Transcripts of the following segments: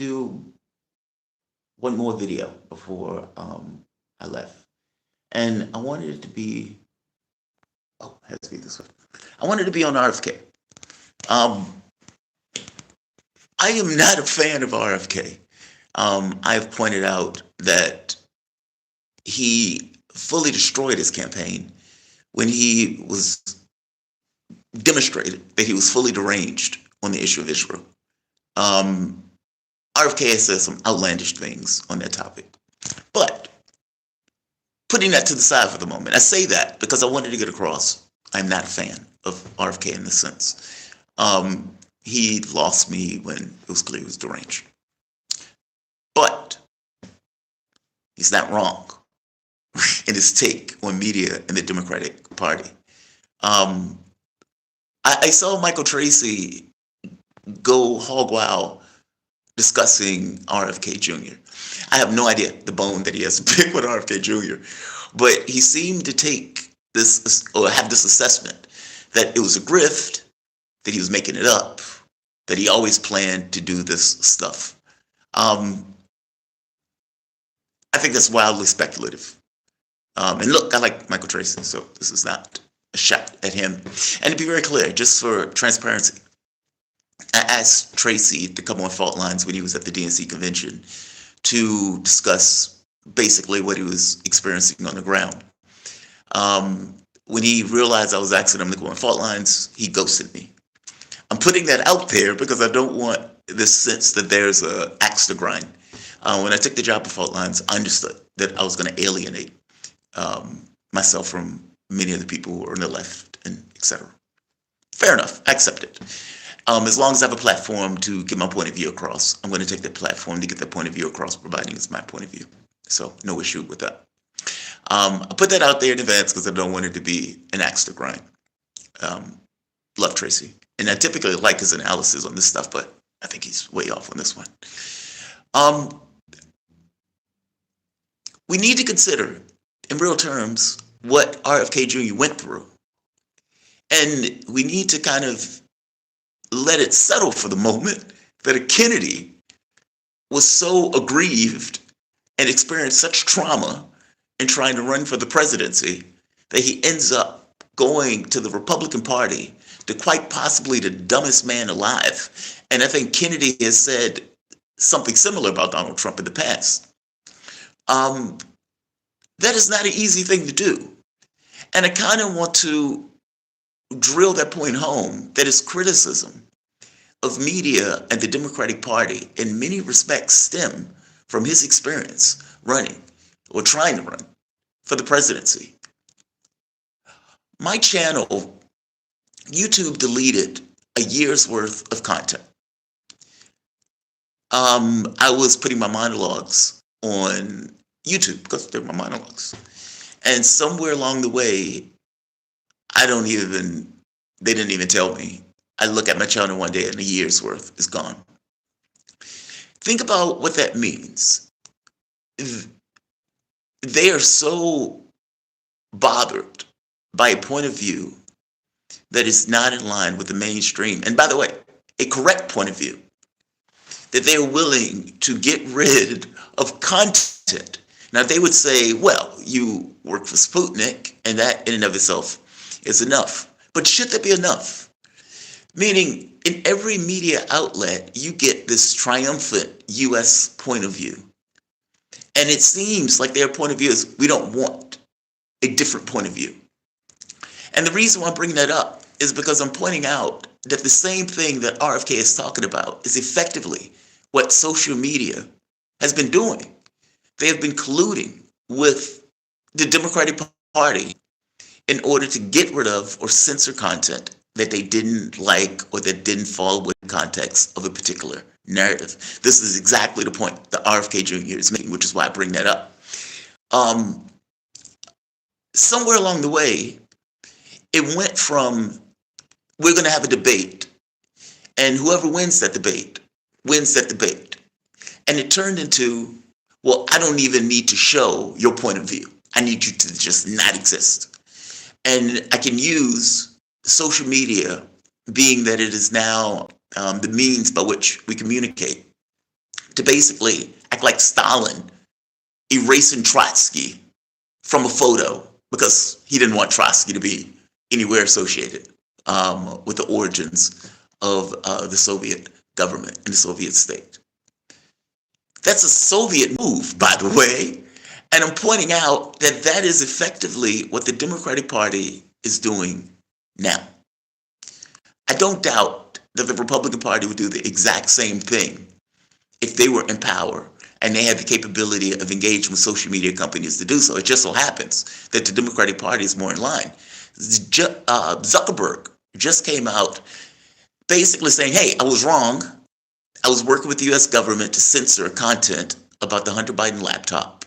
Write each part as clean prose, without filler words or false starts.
do one more video before I left, and I wanted it to be. Oh, it has to be this way. I wanted to be on RFK. Um, I am not a fan of RFK. I've pointed out that he fully destroyed his campaign when he was demonstrated that he was fully deranged on the issue of Israel. Um, RFK has said some outlandish things on that topic. But putting that to the side for the moment, I say that because I wanted to get across I'm not a fan of RFK in this sense. He lost me when it was clear he was deranged. But he's not wrong in his take on media and the Democratic Party. Um, I saw Michael Tracy go hog wild discussing RFK Jr. I have no idea the bone that he has to pick with RFK Jr., but he seemed to take this or have this assessment that it was a grift, that he was making it up, that he always planned to do this stuff. Um, I think that's wildly speculative. And look, I like Michael Tracy, so this is not a shot at him. And to be very clear, just for transparency, I asked Tracy to come on Fault Lines when he was at the DNC convention to discuss basically what he was experiencing on the ground. When he realized I was asking him to go on Fault Lines, he ghosted me. I'm putting that out there because I don't want this sense that there's a axe to grind. When I took the job at Fault Lines, I understood that I was going to alienate myself from many of the people who are on the left and etc. Fair enough, I accept it. As long as I have a platform to get my point of view across, I'm going to take that platform to get that point of view across, providing it's my point of view. So no issue with that. I put that out there in advance because I don't want it to be an axe to grind. Love Tracy. And I typically like his analysis on this stuff, but I think he's way off on this one. We need to consider, in real terms, what RFK Jr. went through. And we need to kind of let it settle for the moment that a Kennedy was so aggrieved and experienced such trauma in trying to run for the presidency that he ends up going to the Republican Party to quite possibly the dumbest man alive. And I think Kennedy has said something similar about Donald Trump in the past. That is not an easy thing to do. And I kind of want to drill that point home, that his criticism of media and the Democratic Party in many respects stem from his experience running or trying to run for the presidency. My channel, YouTube deleted a year's worth of content. I was putting my monologues on YouTube because they're my monologues. And somewhere along the way, they didn't even tell me. I look at my channel one day and a year's worth is gone. Think about what that means. They are so bothered by a point of view that is not in line with the mainstream. And by the way, a correct point of view, that they're willing to get rid of content. Now, they would say, well, you work for Sputnik, and that in and of itself is enough. But should that be enough? Meaning, in every media outlet, you get this triumphant U.S. point of view. And it seems like their point of view is, we don't want a different point of view. And the reason why I'm bringing that up is because I'm pointing out that the same thing that RFK is talking about is effectively what social media has been doing. They have been colluding with the Democratic Party in order to get rid of or censor content that they didn't like or that didn't fall within the context of a particular narrative. This is exactly the point that RFK Jr. is making, which is why I bring that up. Somewhere along the way, it went from, we're going to have a debate, and whoever wins that debate, wins that debate. And it turned into, well, I don't even need to show your point of view. I need you to just not exist. And I can use social media, being that it is now the means by which we communicate, to basically act like Stalin, erasing Trotsky from a photo because he didn't want Trotsky to be anywhere associated with the origins of the Soviet government and the Soviet state. That's a Soviet move, by the way. And I'm pointing out that that is effectively what the Democratic Party is doing now. I don't doubt that the Republican Party would do the exact same thing if they were in power and they had the capability of engaging with social media companies to do so. It just so happens that the Democratic Party is more in line. Zuckerberg just came out basically saying, hey, I was wrong. I was working with the US government to censor content about the Hunter Biden laptop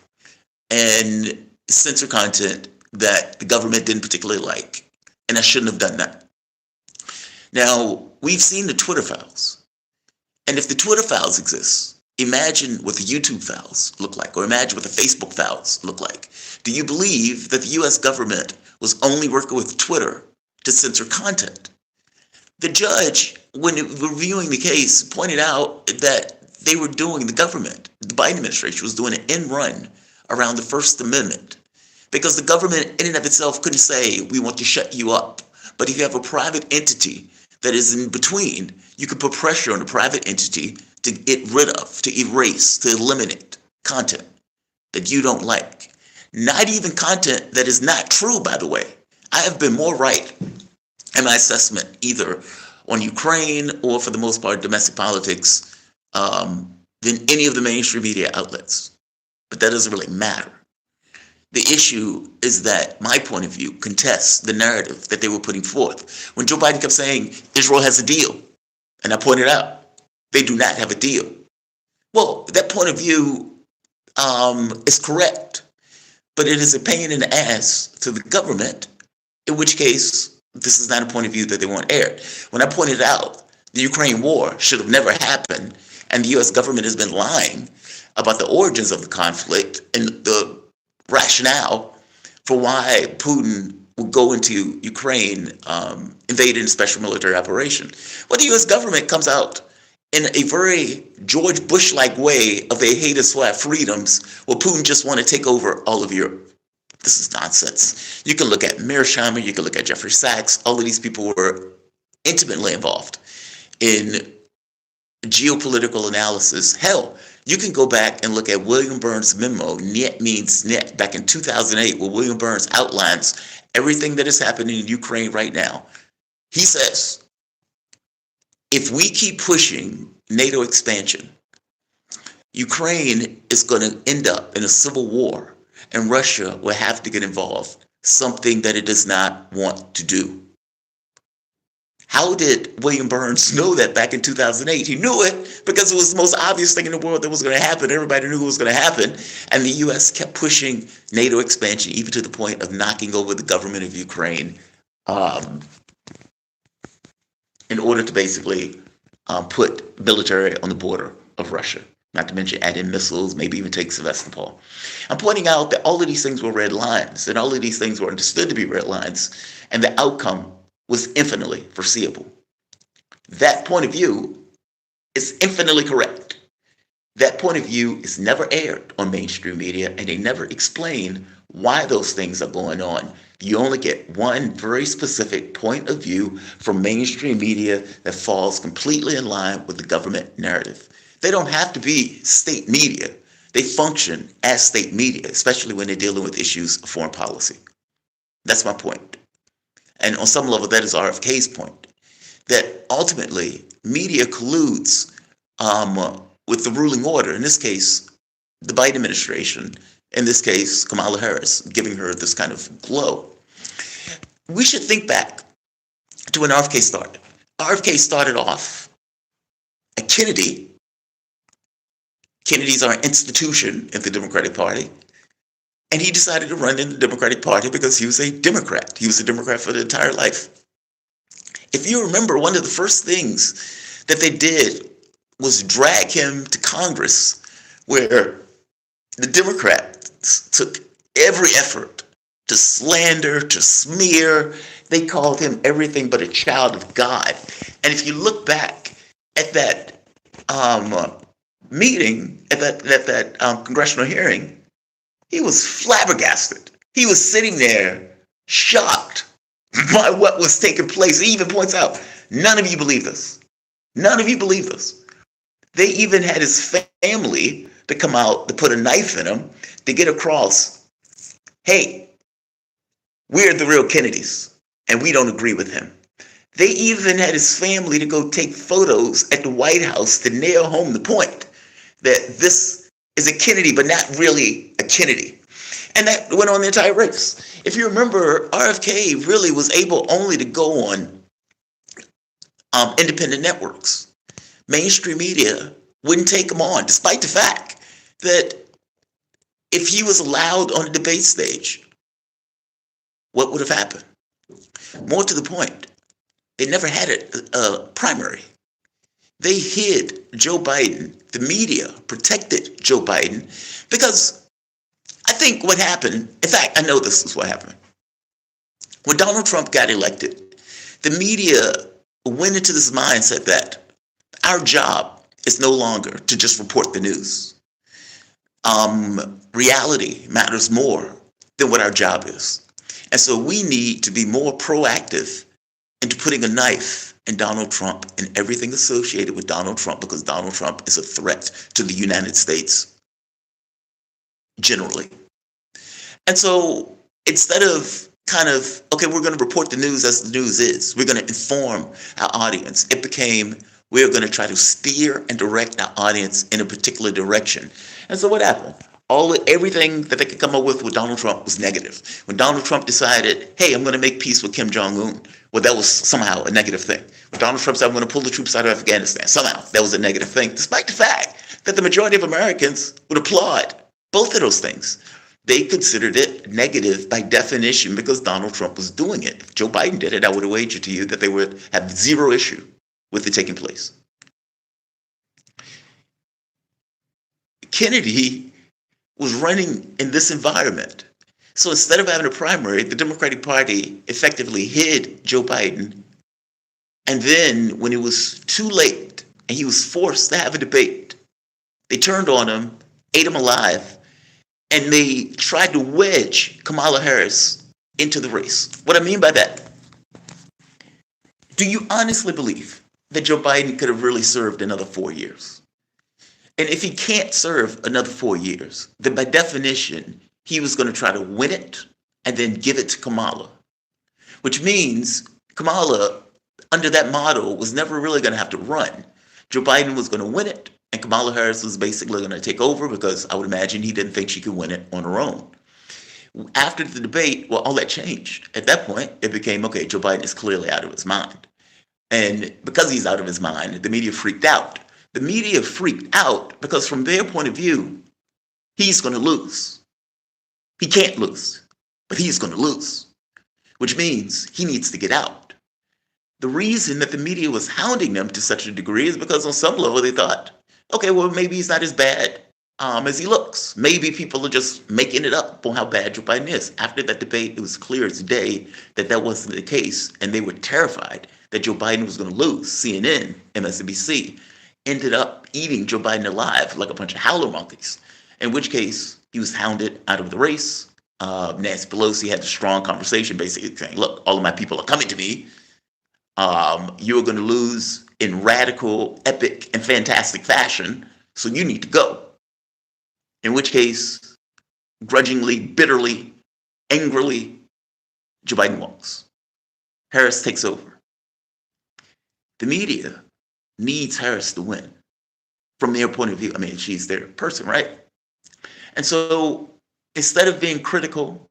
and censor content that the government didn't particularly like. And I shouldn't have done that. Now, we've seen the Twitter files. And if the Twitter files exist, imagine what the YouTube files look like, or imagine what the Facebook files look like. Do you believe that the US government was only working with Twitter to censor content? The judge, when reviewing the case, pointed out that they were doing, the government, the Biden administration was doing an end run around the First Amendment, because the government in and of itself couldn't say, we want to shut you up. But if you have a private entity that is in between, you can put pressure on the private entity to get rid of, to erase, to eliminate content that you don't like. Not even content that is not true, by the way. I have been more right in my assessment, either on Ukraine or, for the most part, domestic politics, than any of the mainstream media outlets. But that doesn't really matter. The issue is that my point of view contests the narrative that they were putting forth. When Joe Biden kept saying Israel has a deal, and I pointed out they do not have a deal. Well, that point of view is correct, but it is a pain in the ass to the government, in which case this is not a point of view that they want aired. When I pointed out the Ukraine war should have never happened, and the US government has been lying about the origins of the conflict and the rationale for why Putin would go into Ukraine, invade in a special military operation. Well, the U.S. government comes out in a very George Bush-like way of they hate us for our freedoms. Well, Putin just want to take over all of Europe. This is nonsense. You can look at Mearsheimer, you can look at Jeffrey Sachs. All of these people were intimately involved in geopolitical analysis. Hell, you can go back and look at William Burns' memo, Net Means Net, back in 2008, where William Burns outlines everything that is happening in Ukraine right now. He says, if we keep pushing NATO expansion, Ukraine is going to end up in a civil war, and Russia will have to get involved, something that it does not want to do. How did William Burns know that back in 2008? He knew it because it was the most obvious thing in the world that was going to happen. Everybody knew it was going to happen. And the U.S. kept pushing NATO expansion, even to the point of knocking over the government of Ukraine in order to basically put military on the border of Russia. Not to mention add in missiles, maybe even take Sevastopol. I'm pointing out that all of these things were red lines, and all of these things were understood to be red lines, and the outcome was infinitely foreseeable. That point of view is infinitely correct. That point of view is never aired on mainstream media, and they never explain why those things are going on. You only get one very specific point of view from mainstream media that falls completely in line with the government narrative. They don't have to be state media. They function as state media, especially when they're dealing with issues of foreign policy. That's my point. And on some level, that is RFK's point, that ultimately media colludes with the ruling order, in this case, the Biden administration, in this case, Kamala Harris, giving her this kind of glow. We should think back to when RFK started. RFK started off at Kennedy. Kennedy's our institution in the Democratic Party. And he decided to run in the Democratic Party because he was a Democrat. He was a Democrat for the entire life. If you remember, one of the first things that they did was drag him to Congress, where the Democrats took every effort to slander, to smear. They called him everything but a child of God. And if you look back at that meeting, at that congressional hearing, he was flabbergasted. He was sitting there shocked by what was taking place. He even points out, none of you believe this. None of you believe this. They even had his family to come out to put a knife in him to get across, hey, we're the real Kennedys and we don't agree with him. They even had his family to go take photos at the White House to nail home the point that this is a Kennedy, but not really a Kennedy. And that went on the entire race. If you remember, RFK really was able only to go on independent networks. Mainstream media wouldn't take him on, despite the fact that if he was allowed on the debate stage, what would have happened? More to the point, they never had a primary. They hid Joe Biden. The media protected Joe Biden because I think what happened, in fact, I know this is what happened. When Donald Trump got elected, the media went into this mindset that our job is no longer to just report the news. Reality matters more than what our job is. And so we need to be more proactive into putting a knife in Donald Trump and everything associated with Donald Trump, because Donald Trump is a threat to the United States generally. And so instead of kind of, okay, we're going to report the news as the news is, we're going to inform our audience, it became, we're going to try to steer and direct our audience in a particular direction. And so what happened? Everything that they could come up with Donald Trump was negative. When Donald Trump decided, hey, I'm going to make peace with Kim Jong-un, well, that was somehow a negative thing. When Donald Trump said, I'm going to pull the troops out of Afghanistan, somehow that was a negative thing, despite the fact that the majority of Americans would applaud both of those things. They considered it negative by definition because Donald Trump was doing it. If Joe Biden did it, I would have wagered to you that they would have zero issue with it taking place. Kennedy was running in this environment. So instead of having a primary, the Democratic Party effectively hid Joe Biden. And then when it was too late and he was forced to have a debate, they turned on him, ate him alive, and they tried to wedge Kamala Harris into the race. What I mean by that, do you honestly believe that Joe Biden could have really served another 4 years? And if he can't serve another 4 years, then by definition, he was going to try to win it and then give it to Kamala, which means Kamala, under that model, was never really going to have to run. Joe Biden was going to win it, and Kamala Harris was basically going to take over because I would imagine he didn't think she could win it on her own. After the debate, well, all that changed. At that point, it became, okay, Joe Biden is clearly out of his mind. And because he's out of his mind, the media freaked out. The media freaked out because from their point of view, he's going to lose. He can't lose, but he's going to lose, which means he needs to get out. The reason that the media was hounding them to such a degree is because on some level they thought, okay, well, maybe he's not as bad as he looks. Maybe people are just making it up on how bad Joe Biden is. After that debate, it was clear as day that that wasn't the case, and they were terrified that Joe Biden was going to lose. CNN, MSNBC, ended up eating Joe Biden alive like a bunch of howler monkeys, in which case he was hounded out of the race. Nancy Pelosi had a strong conversation basically saying, look, all of my people are coming to me. You're going to lose in radical, epic, and fantastic fashion, so you need to go. In which case, grudgingly, bitterly, angrily, Joe Biden walks. Harris takes over. The media needs Harris to win from their point of view. I mean, she's their person, right? And so instead of being critical,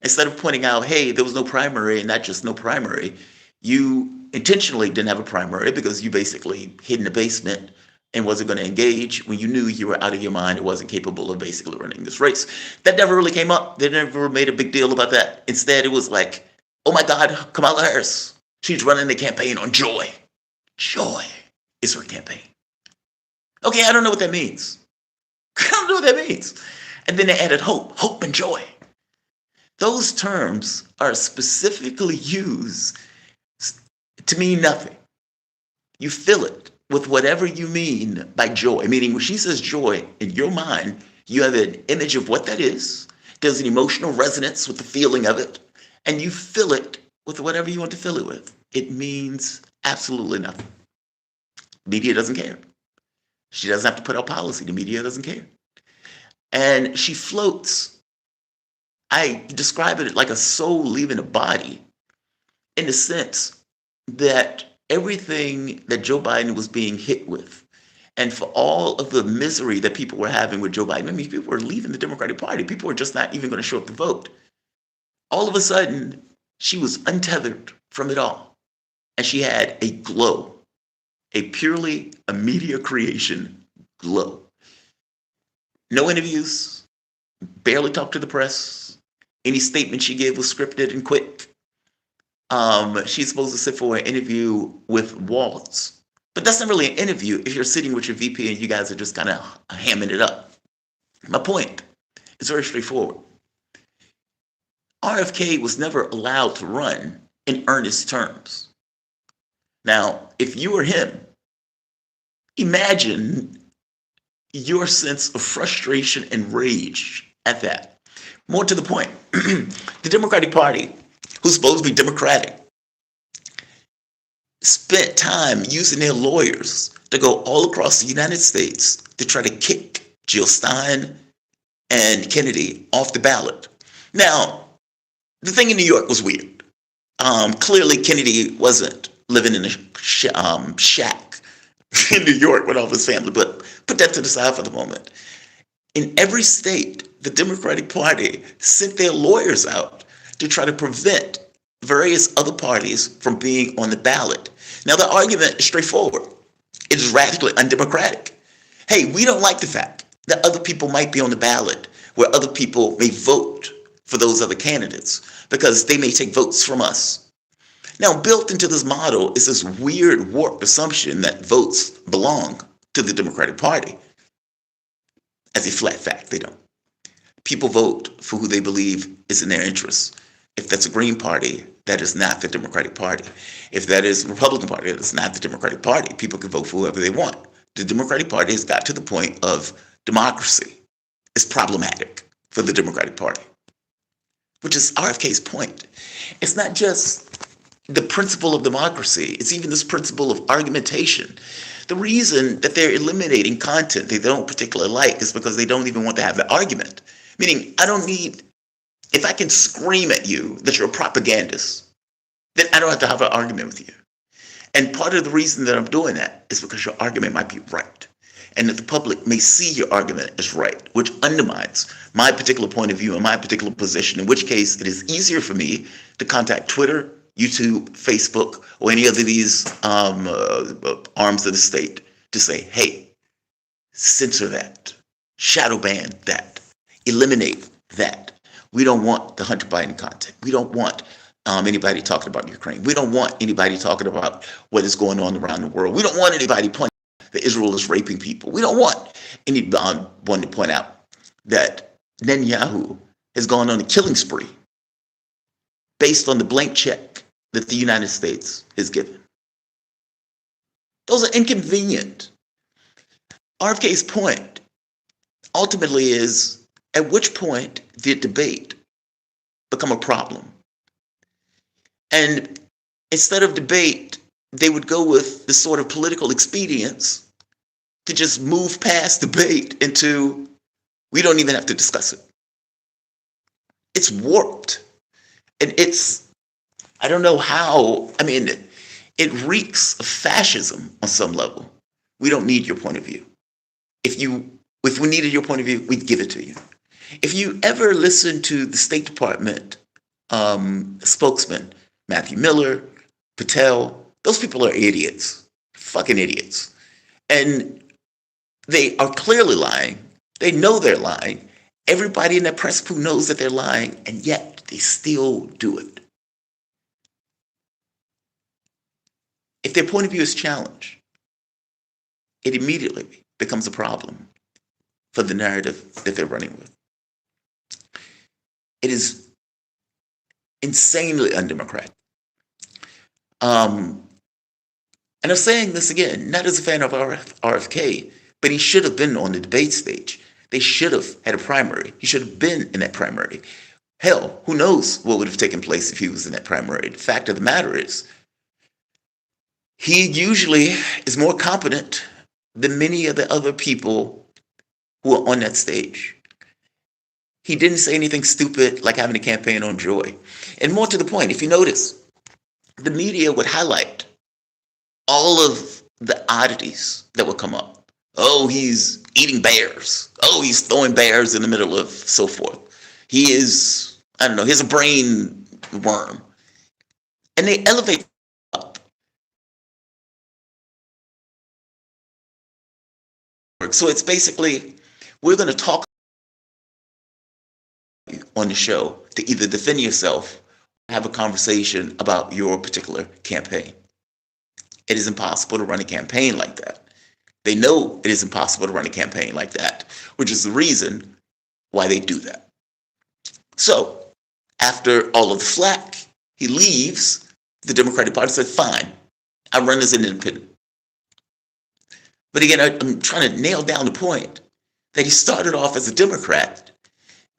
instead of pointing out, hey, there was no primary and not just no primary, you intentionally didn't have a primary because you basically hid in the basement and wasn't going to engage when you knew you were out of your mind and wasn't capable of basically running this race. That never really came up. They never made a big deal about that. Instead, it was like, oh my God, Kamala Harris, she's running the campaign on joy. Joy is her campaign. Okay, I don't know what that means. I don't know what that means. And then they added hope and joy. Those terms are specifically used to mean nothing. You feel it. with whatever you mean by joy. Meaning, when she says joy, in your mind, you have an image of what that is. There's an emotional resonance with the feeling of it, and you fill it with whatever you want to fill it with. It means absolutely nothing. Media doesn't care. She doesn't have to put out policy. The media doesn't care. And she floats. I describe it like a soul leaving a body, in the sense that everything that Joe Biden was being hit with, and for all of the misery that people were having with Joe Biden, I mean, people were leaving the Democratic Party. People were just not even going to show up to vote. All of a sudden, she was untethered from it all. And she had a glow, a purely a media creation glow. No interviews, barely talked to the press. Any statement she gave was scripted and quick. She's supposed to sit for an interview with Waltz. But that's not really an interview if you're sitting with your VP and you guys are just kind of hamming it up. My point is very straightforward. RFK was never allowed to run in earnest terms. Now, if you were him, imagine your sense of frustration and rage at that. More to the point, the Democratic Party, who's supposed to be democratic, spent time using their lawyers to go all across the United States to try to kick Jill Stein and Kennedy off the ballot. Now, the thing in New York was weird. Clearly, Kennedy wasn't living in a shack in New York with all of his family, but put that to the side for the moment. In every state, the Democratic Party sent their lawyers out to try to prevent various other parties from being on the ballot. Now, the argument is straightforward. It is radically undemocratic. Hey, we don't like the fact that other people might be on the ballot where other people may vote for those other candidates because they may take votes from us. Now, built into this model is this weird, warped assumption that votes belong to the Democratic Party. As a flat fact, they don't. People vote for who they believe is in their interests. If that's a Green Party, that is not the Democratic Party. If that is the Republican Party, that is not the Democratic Party. People can vote for whoever they want. The Democratic Party has got to the point of democracy. It's problematic for the Democratic Party, which is RFK's point. It's not just the principle of democracy. It's even this principle of argumentation. The reason that they're eliminating content they don't particularly like is because they don't even want to have the argument. Meaning, if I can scream at you that you're a propagandist, then I don't have to have an argument with you. And part of the reason that I'm doing that is because your argument might be right. And that the public may see your argument as right, which undermines my particular point of view and my particular position, in which case it is easier for me to contact Twitter, YouTube, Facebook, or any other of these arms of the state to say, hey, censor that, shadow ban that, eliminate that. We don't want the Hunter Biden content. We don't want anybody talking about Ukraine. We don't want anybody talking about what is going on around the world. We don't want anybody pointing out that Israel is raping people. We don't want anyone to point out that Netanyahu has gone on a killing spree based on the blank check that the United States has given. Those are inconvenient. RFK's point ultimately is, at which point did debate become a problem? And instead of debate, they would go with the sort of political expedience to just move past debate into, we don't even have to discuss it. It's warped. And I don't know how, it reeks of fascism on some level. We don't need your point of view. If we needed your point of view, we'd give it to you. If you ever listen to the State Department spokesman, Matthew Miller, Patel, those people are idiots, fucking idiots. And they are clearly lying. They know they're lying. Everybody in that press pool knows that they're lying, and yet they still do it. If their point of view is challenged, it immediately becomes a problem for the narrative that they're running with. It is insanely undemocratic. And And I'm saying this again, not as a fan of RFK, but he should have been on the debate stage. They should have had a primary. He should have been in that primary. Hell, who knows what would have taken place if he was in that primary. The fact of the matter is, he usually is more competent than many of the other people who are on that stage. He didn't say anything stupid like having a campaign on joy. And more to the point, if you notice, the media would highlight all of the oddities that would come up. Oh, he's eating bears. Oh, he's throwing bears in the middle of so forth. He is, I don't know, he's a brain worm. And they elevate up. So it's basically, we're going to talk on the show to either defend yourself or have a conversation about your particular campaign. It is impossible to run a campaign like that. They know it is impossible to run a campaign like that, which is the reason why they do that. So, after all of the flack, he leaves. The Democratic Party said, fine, I run as an independent. But again, I'm trying to nail down the point that he started off as a Democrat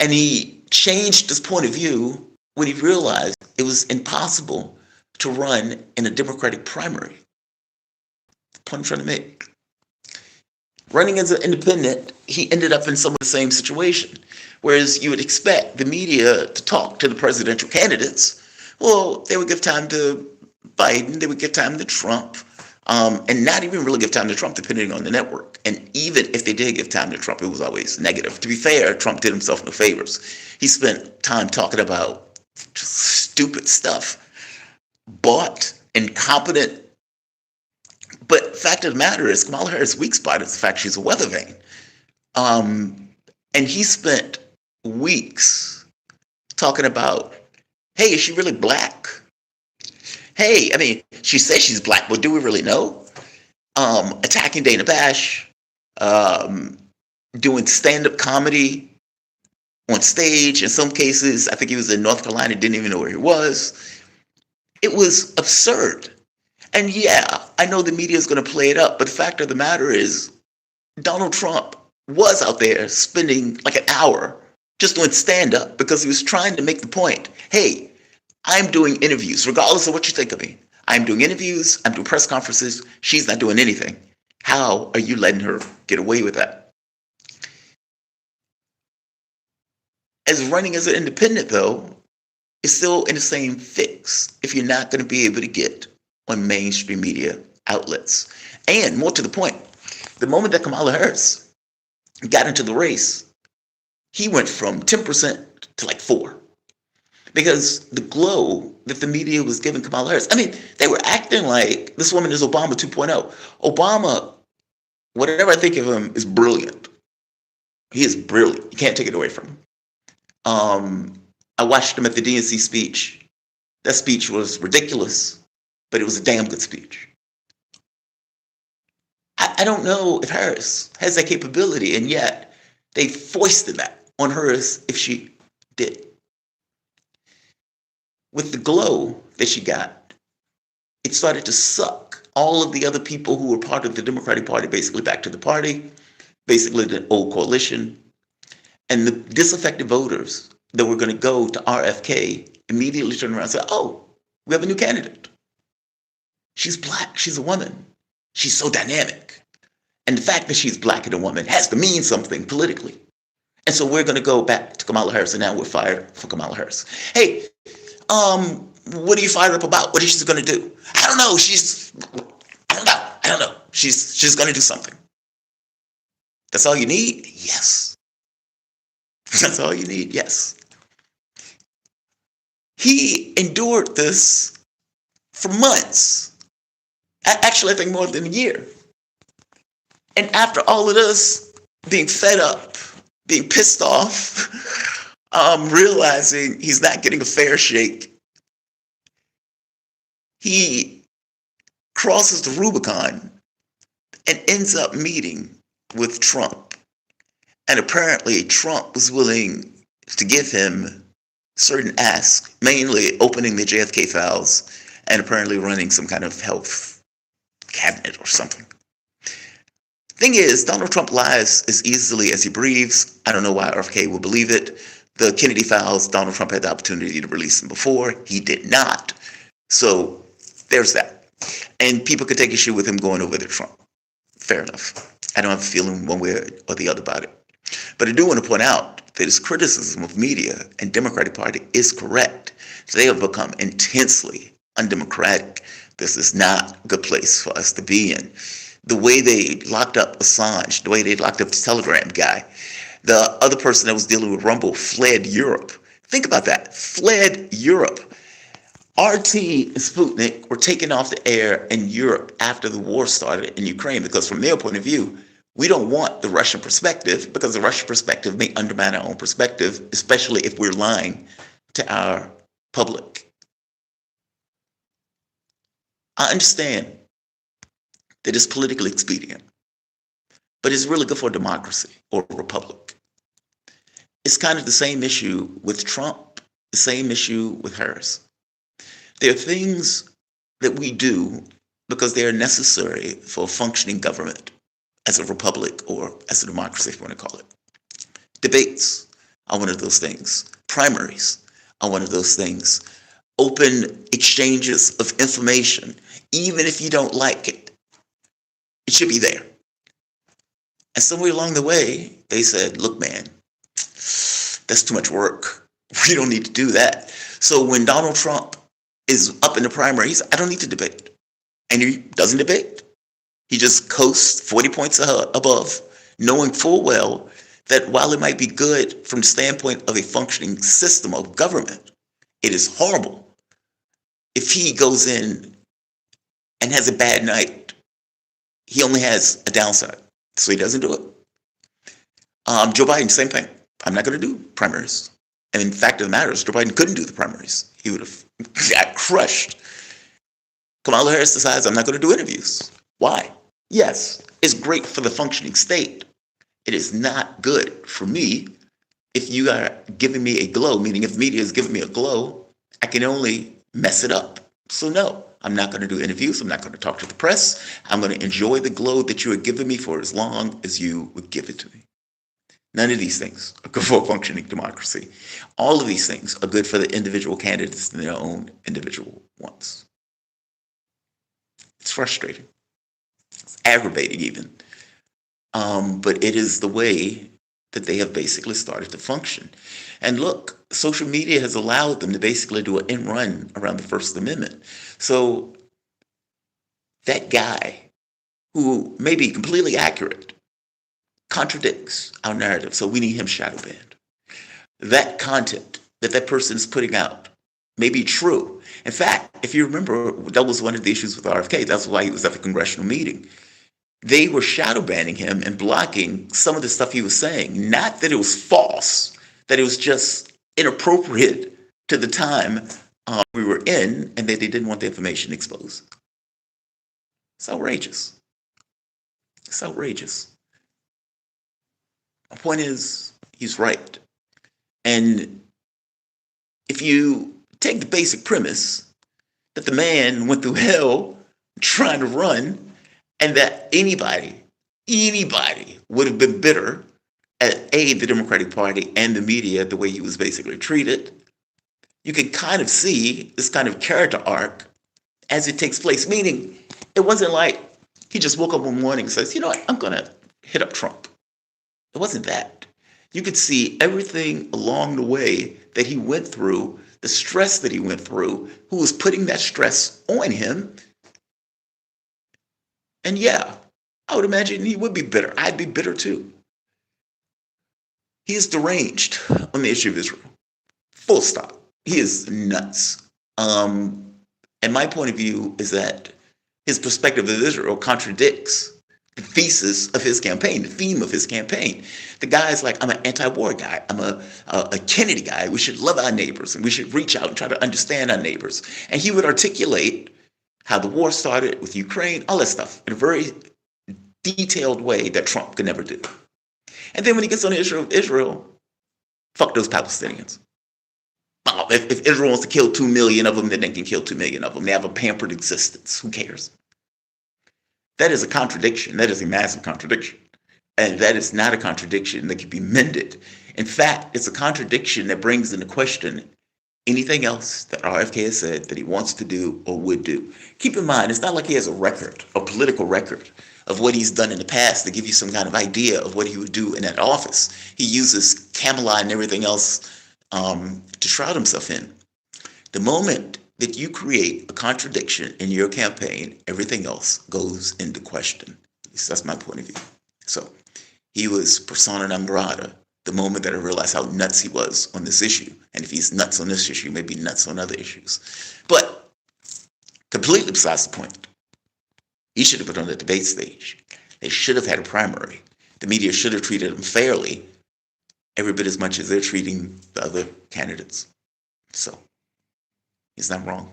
and he changed his point of view when he realized it was impossible to run in a Democratic primary. The point I'm trying to make. Running as an independent, he ended up in some of the same situation. Whereas you would expect the media to talk to the presidential candidates, well, they would give time to Biden, they would give time to Trump, and not even really give time to Trump, depending on the network. And even if they did give time to Trump, it was always negative. To be fair, Trump did himself no favors. He spent time talking about stupid stuff, bought, incompetent. But the fact of the matter is, Kamala Harris' weak spot is the fact she's a weather vane. And he spent weeks talking about, hey, is she really black? Hey, I mean, she says she's black, but do we really know? Attacking Dana Bash, doing stand-up comedy on stage. In some cases, I think he was in North Carolina, didn't even know where he was. It was absurd. And yeah, I know the media is going to play it up, but the fact of the matter is, Donald Trump was out there spending like an hour just doing stand-up because he was trying to make the point, hey, I'm doing interviews, regardless of what you think of me. I'm doing interviews, I'm doing press conferences, she's not doing anything. How are you letting her get away with that? As running as an independent, though, is still in the same fix if you're not going to be able to get on mainstream media outlets. And more to the point, the moment that Kamala Harris got into the race, he went from 10% to like 4%. Because the glow that the media was giving Kamala Harris, I mean, they were acting like this woman is Obama 2.0. Obama, whatever I think of him, is brilliant. He is brilliant. You can't take it away from him. I watched him at the DNC speech. That speech was ridiculous, but it was a damn good speech. I don't know if Harris has that capability, and yet they foisted that on her as if she did. With the glow that she got, it started to suck all of the other people who were part of the Democratic Party basically back to the party, basically the old coalition. And the disaffected voters that were going to go to RFK immediately turned around and said, oh, we have a new candidate. She's black. She's a woman. She's so dynamic. And the fact that she's black and a woman has to mean something politically. And so we're going to go back to Kamala Harris, and now we're fired for Kamala Harris. Hey, what are you fired up about? What is she going to do? I don't know. I don't know. She's going to do something. That's all you need? Yes. That's all you need? Yes. He endured this for months. Actually, I think more than a year. And after all of this, being fed up, being pissed off, realizing he's not getting a fair shake, he crosses the Rubicon and ends up meeting with Trump. And apparently Trump was willing to give him certain asks, mainly opening the JFK files and apparently running some kind of health cabinet or something. Thing is, Donald Trump lies as easily as he breathes. I don't know why RFK will believe it. The Kennedy files, Donald Trump had the opportunity to release them before. He did not. So there's that. And people could take issue with him going over to Trump. Fair enough. I don't have a feeling one way or the other about it. But I do want to point out that his criticism of media and Democratic Party is correct. They have become intensely undemocratic. This is not a good place for us to be in. The way they locked up Assange, the way they locked up the Telegram guy, the other person that was dealing with Rumble fled Europe. Think about that. Fled Europe. RT and Sputnik were taken off the air in Europe after the war started in Ukraine because from their point of view, we don't want the Russian perspective because the Russian perspective may undermine our own perspective, especially if we're lying to our public. I understand that it's politically expedient, but it's really good for a democracy or a republic. It's kind of the same issue with Trump, the same issue with Harris. There are things that we do because they are necessary for a functioning government as a republic or as a democracy, if you want to call it. Debates are one of those things. Primaries are one of those things. Open exchanges of information, even if you don't like it, it should be there. And somewhere along the way, they said, look, man, that's too much work. We don't need to do that. So when Donald Trump is up in the primaries, I don't need to debate. And he doesn't debate. He just coasts 40 points above, knowing full well that while it might be good from the standpoint of a functioning system of government, it is horrible if he goes in and has a bad night. He only has a downside, so he doesn't do it. Joe Biden, same thing. I'm not going to do primaries. And in fact of the matter is, Joe Biden couldn't do the primaries. He would have got crushed. Kamala Harris decides, I'm not going to do interviews. Why? Yes, it's great for the functioning state. It is not good for me if you are giving me a glow, meaning if media is giving me a glow, I can only mess it up. So no, I'm not going to do interviews. I'm not going to talk to the press. I'm going to enjoy the glow that you are giving me for as long as you would give it to me. None of these things are good for a functioning democracy. All of these things are good for the individual candidates and their own individual wants. It's frustrating. It's aggravating even. But it is the way that they have basically started to function. And look, social media has allowed them to basically do an end run around the First Amendment. So that guy who may be completely accurate contradicts our narrative. So we need him shadow banned. That content that that person is putting out may be true. In fact, if you remember, that was one of the issues with RFK. That's why he was at the congressional meeting. They were shadow banning him and blocking some of the stuff he was saying. Not that it was false, that it was just inappropriate to the time we were in and that they didn't want the information exposed. It's outrageous. It's outrageous. My point is, he's right. And if you take the basic premise that the man went through hell trying to run, and that anybody would have been bitter at the Democratic Party and the media the way he was basically treated, you can kind of see this kind of character arc as it takes place. Meaning, it wasn't like he just woke up one morning and says, you know what, I'm going to hit up Trump. It wasn't that. You could see everything along the way that he went through, the stress that he went through, who was putting that stress on him. And yeah, I would imagine he would be bitter. I'd be bitter too. He is deranged on the issue of Israel. Full stop. He is nuts. And my point of view is that his perspective of Israel contradicts the thesis of his campaign, the theme of his campaign. The guy is like, I'm an anti-war guy. I'm a Kennedy guy. We should love our neighbors and we should reach out and try to understand our neighbors. And he would articulate how the war started with Ukraine, all that stuff in a very detailed way that Trump could never do. And then when he gets on the issue of Israel, fuck those Palestinians. If Israel wants to kill 2 million of them, then they can kill 2 million of them. They have a pampered existence. Who cares? That is a contradiction. That is a massive contradiction. And that is not a contradiction that can be mended. In fact, it's a contradiction that brings into question anything else that RFK has said that he wants to do or would do. Keep in mind, it's not like he has a record, a political record of what he's done in the past to give you some kind of idea of what he would do in that office. He uses Camelot and everything else to shroud himself in. The moment that you create a contradiction in your campaign, everything else goes into question. At least that's my point of view. So he was persona non grata the moment that I realized how nuts he was on this issue. And if he's nuts on this issue, maybe nuts on other issues. But completely besides the point. He should have been on the debate stage. They should have had a primary. The media should have treated him fairly, every bit as much as they're treating the other candidates. So he's not wrong.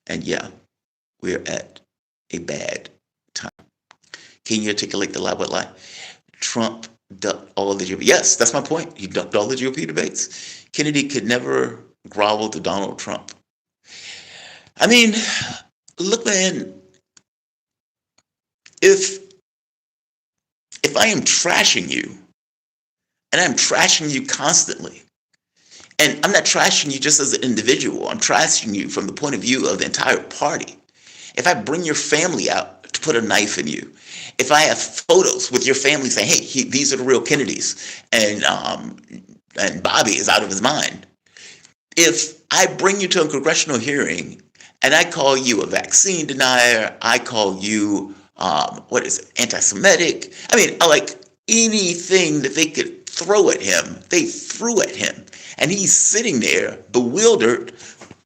And yeah, we're at a bad time. Can you articulate the lie but lie? Trump ducked all the GOP. Yes, that's my point. He ducked all the GOP debates. Kennedy could never grovel to Donald Trump. I mean, look, man, if I am trashing you, and I'm trashing you constantly, and I'm not trashing you just as an individual, I'm trashing you from the point of view of the entire party. If I bring your family out to put a knife in you, if I have photos with your family saying, hey, these are the real Kennedys, and Bobby is out of his mind. If I bring you to a congressional hearing and I call you a vaccine denier, I call you, anti-Semitic. I mean, like anything that they could throw at him, they threw at him. And he's sitting there bewildered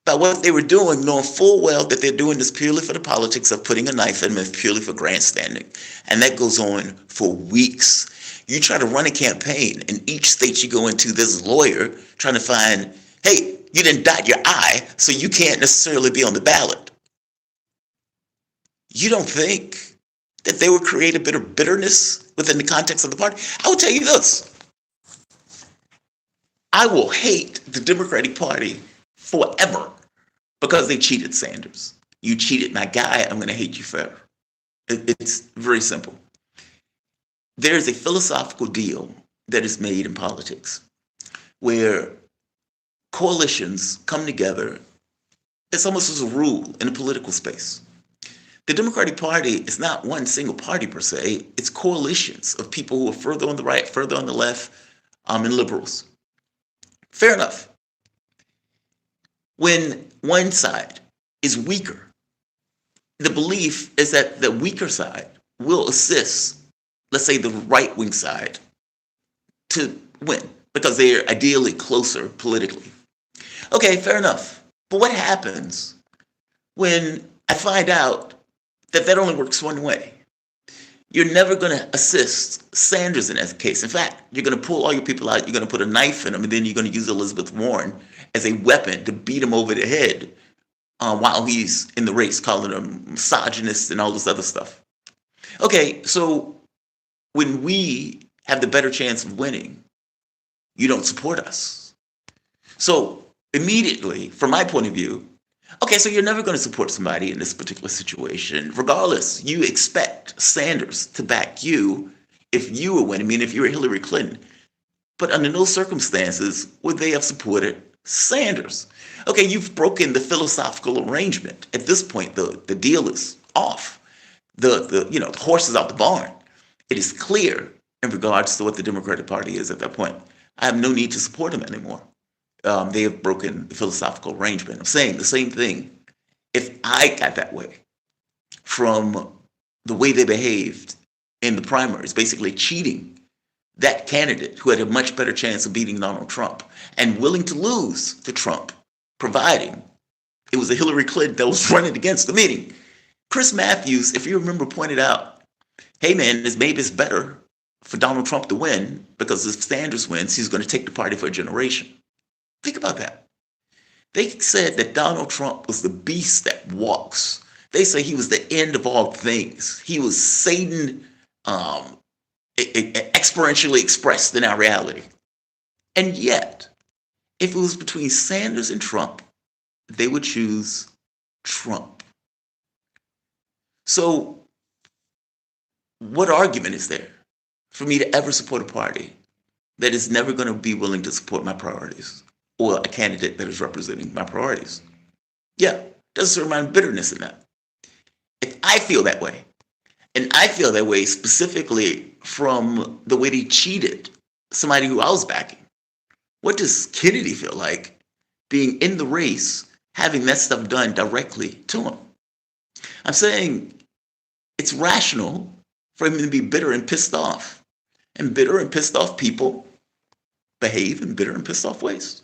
by what they were doing, knowing full well that they're doing this purely for the politics of putting a knife in him and purely for grandstanding. And that goes on for weeks. You try to run a campaign, in each state you go into, there's a lawyer trying to find, hey, you didn't dot your I, so you can't necessarily be on the ballot. You don't think that they would create a bit of bitterness within the context of the party? I will tell you this. I will hate the Democratic Party forever because they cheated Sanders. You cheated my guy, I'm going to hate you forever. It's very simple. There's a philosophical deal that is made in politics where coalitions come together. It's almost as a rule in the political space. The Democratic Party is not one single party per se. It's coalitions of people who are further on the right, further on the left, and liberals. Fair enough. When one side is weaker, the belief is that the weaker side will assist, let's say the right-wing side, to win because they're ideally closer politically. Okay, fair enough. But what happens when I find out that only works one way? You're never going to assist Sanders in that case. In fact, you're going to pull all your people out, you're going to put a knife in them, and then you're going to use Elizabeth Warren as a weapon to beat him over the head while he's in the race, calling him misogynist and all this other stuff. Okay, so when we have the better chance of winning, you don't support us. So immediately, from my point of view, okay, so you're never going to support somebody in this particular situation. Regardless, you expect Sanders to back you if you were winning, I mean, if you were Hillary Clinton. But under no circumstances would they have supported Sanders. Okay, you've broken the philosophical arrangement. At this point, the deal is off. The horse is out the barn. It is clear in regards to what the Democratic Party is at that point. I have no need to support them anymore. They have broken the philosophical arrangement. I'm saying the same thing. If I got that way from the way they behaved in the primaries, basically cheating that candidate who had a much better chance of beating Donald Trump and willing to lose to Trump, providing it was a Hillary Clinton that was running against the meeting. Chris Matthews, if you remember, pointed out, hey man, maybe it's better for Donald Trump to win because if Sanders wins, he's going to take the party for a generation. Think about that. They said that Donald Trump was the beast that walks. They say he was the end of all things. He was Satan experientially expressed in our reality. And yet, if it was between Sanders and Trump, they would choose Trump. So what argument is there for me to ever support a party that is never going to be willing to support my priorities or a candidate that is representing my priorities? Yeah, doesn't serve my bitterness in that. If I feel that way, and I feel that way specifically from the way he cheated somebody who I was backing, what does Kennedy feel like being in the race, having that stuff done directly to him? I'm saying it's rational for him to be bitter and pissed off. And bitter and pissed off people behave in bitter and pissed off ways.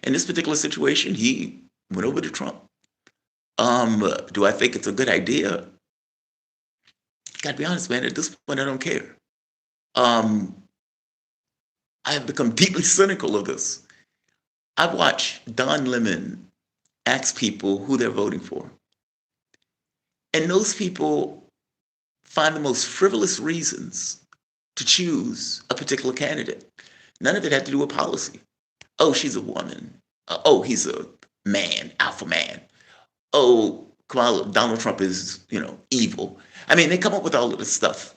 In this particular situation, he went over to Trump. Do I think it's a good idea? Gotta be honest, man, at this point, I don't care. I have become deeply cynical of this. I've watched Don Lemon ask people who they're voting for. And those people find the most frivolous reasons to choose a particular candidate. None of it had to do with policy. Oh, she's a woman. Oh, he's a man, alpha man. Oh, Donald Trump is, evil. I mean, they come up with all of this stuff,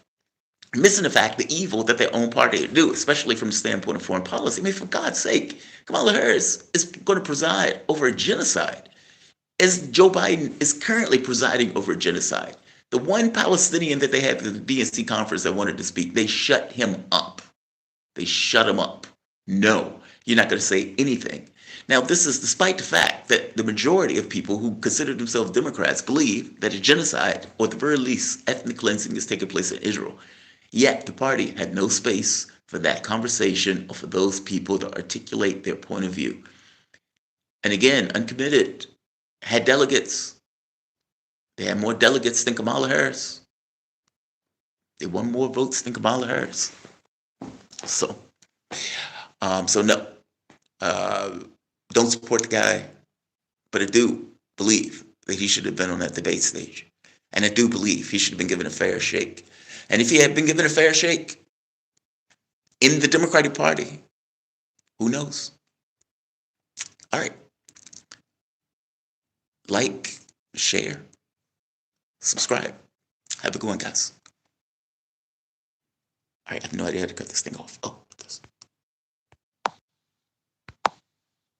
missing the fact, the evil that their own party do, especially from the standpoint of foreign policy. I mean, for God's sake, Kamala Harris is going to preside over a genocide, as Joe Biden is currently presiding over a genocide. The one Palestinian that they had at the DNC conference that wanted to speak, they shut him up. They shut him up. No, you're not going to say anything. Now, this is despite the fact that the majority of people who consider themselves Democrats believe that a genocide, or at the very least, ethnic cleansing is taking place in Israel. Yet the party had no space for that conversation or for those people to articulate their point of view. And again, Uncommitted had delegates. They had more delegates than Kamala Harris. They won more votes than Kamala Harris. So no. Don't support the guy, but I do believe that he should have been on that debate stage. And I do believe he should have been given a fair shake. And if he had been given a fair shake in the Democratic Party, who knows? All right. Like, share, subscribe. Have a good one, guys. All right, I have no idea how to cut this thing off. Oh, this.